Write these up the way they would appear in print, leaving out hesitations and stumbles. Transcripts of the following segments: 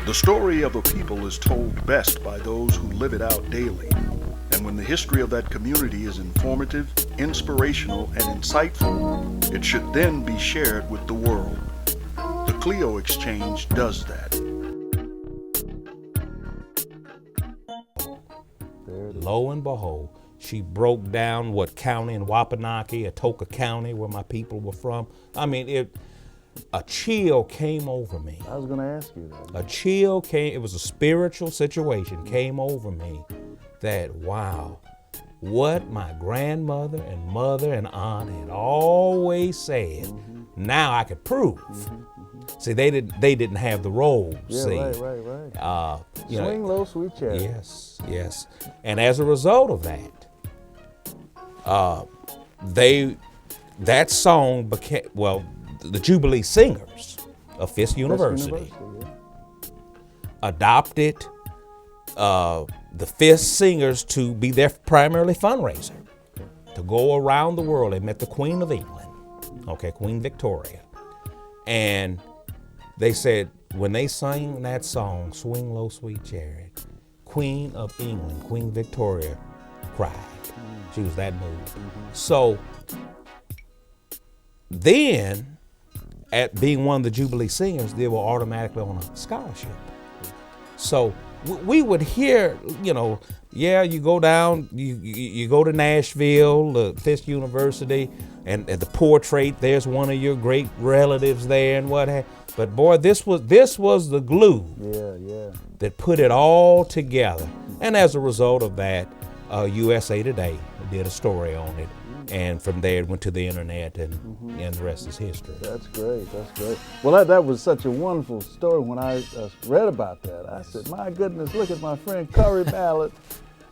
The story of a people is told best by those who live it out daily. And when the history of that community is informative, inspirational, and insightful, it should then be shared with the world. The Clio Exchange does that. Lo and behold, she broke down what county in Wapanaki, Atoka County, where my people were from. I mean, a chill came over me. I was going to ask you that. A chill came, it was a spiritual situation, came over me that, wow, what my grandmother and mother and aunt had always said, now I could prove. See, they didn't have the roles. Yeah, see. right. Swing low, sweet chariot. Yes. And as a result of that, that song became, the Jubilee Singers of Fisk University adopted the Fisk Singers to be their primarily fundraiser, to go around the world. They met the Queen of England, Queen Victoria. And they said, when they sang that song, Swing Low, Sweet Chariot, Queen of England, Queen Victoria, cried. She was that moved. So then, at being one of the Jubilee Singers, they were automatically on a scholarship. So we would hear, you go down, you go to Nashville, Fisk University, and at the portrait, there's one of your great relatives there and what have. But boy, this was the glue that put it all together. And as a result of that, USA Today did a story on it. And from there, it went to the internet, and the rest is history. That's great. Well, that was such a wonderful story. When I read about that, I said, my goodness, look at my friend Currie Ballard.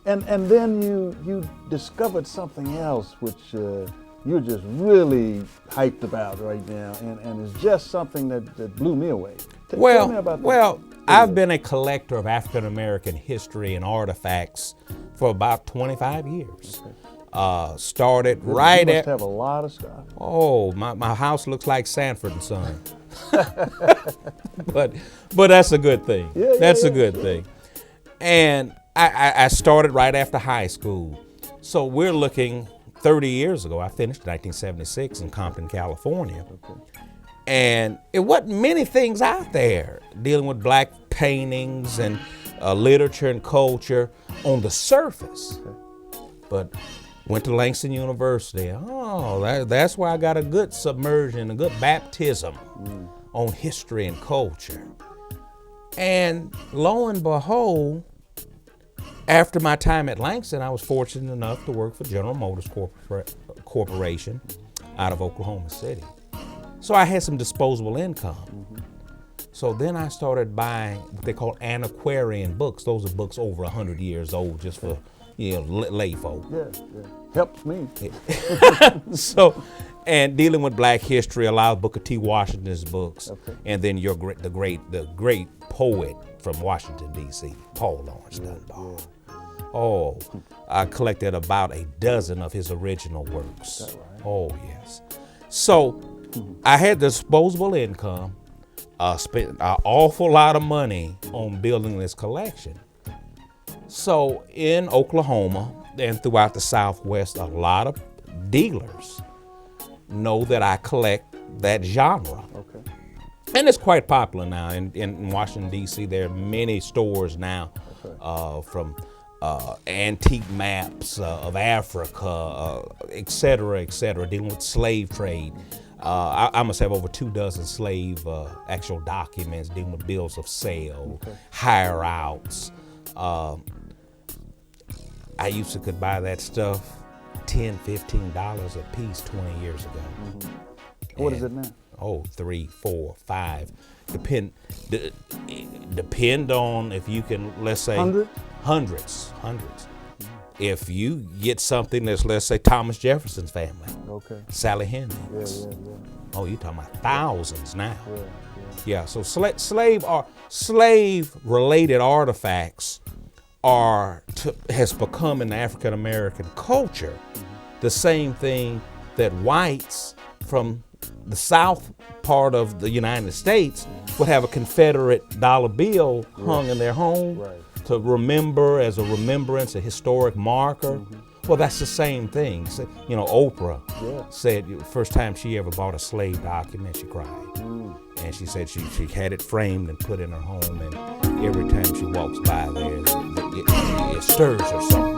And then you discovered something else, which you're just really hyped about right now, and it's just something that blew me away. Tell me about that. I've been a collector of African American history and artifacts for about 25 years. Started right at. You must have a lot of stuff. Oh, my house looks like Sanford and Son. but that's a good thing. That's a good thing. And I started right after high school. So we're looking 30 years ago. I finished in 1976 in Compton, California. And it wasn't many things out there dealing with black paintings and literature and culture on the surface. But went to Langston University. That's where I got a good submersion, a good baptism on history and culture. And lo and behold, after my time at Langston, I was fortunate enough to work for General Motors Corporation out of Oklahoma City. So I had some disposable income. So then I started buying what they call antiquarian books. Those are books over 100 years old, just for lay folk. Yeah. Helps me. So, and dealing with black history, a lot of Booker T. Washington's books, and then the great poet from Washington D.C., Paul Laurence Dunbar. Oh, I collected about a dozen of his original works. Is that right? Oh yes. So I had disposable income, spent an awful lot of money on building this collection. So in Oklahoma and throughout the Southwest, a lot of dealers know that I collect that genre. And it's quite popular now. In Washington, D.C., there are many stores now from antique maps of Africa, et cetera, dealing with slave trade. I must have over 24 slave actual documents dealing with bills of sale, hire outs. I used to could buy that stuff $10, $15 a piece 20 years ago. What is it now? $3, $4, $5. Depend on if you can, let's say, hundreds. If you get something that's, let's say, Thomas Jefferson's family, Sally Hemings. Oh, you're talking about thousands now. So slave-related artifacts has become in the African American culture the same thing that whites from the South part of the United States would have a Confederate dollar bill hung in their home to remember, as a remembrance, a historic marker. Well, that's the same thing. So, you know, Oprah said the first time she ever bought a slave document, she cried. And she said she had it framed and put in her home, and every time she walks by there, it stirs her something.